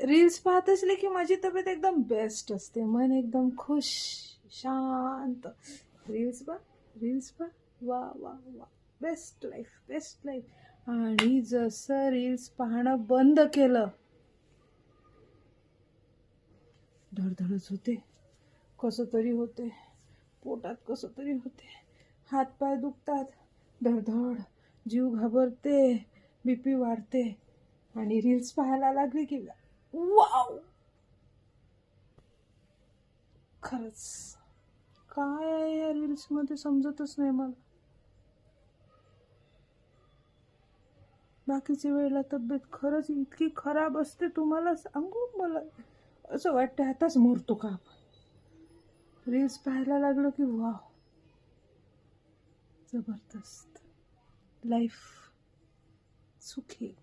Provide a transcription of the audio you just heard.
Reels पाहत असले की माझी तब्येत एकदम बेस्ट असते, मन एकदम खुश, शांत. रील्स पा रील्स पा वा वा वा, बेस्ट लाईफ, बेस्ट लाईफ. आणि जसं रील्स पाहणं बंद केलं, धडधडच होते, कसं तरी होते, पोटात कसं तरी होते, हातपाय दुखतात, धडधड, जीव घाबरते, बीपी वाढते. आणि रील्स पाहायला लागली की वाव, खरंच काय आहे या रील्समध्ये समजतच नाही मला. बाकीच्या वेळेला तब्येत खरंच इतकी खराब असते, तुम्हाला सांगू, मला असं वाटतं आताच मरतो का आपण. रील्स पाहायला लागलो की वाव, जबरदस्त लाईफ, सुखी.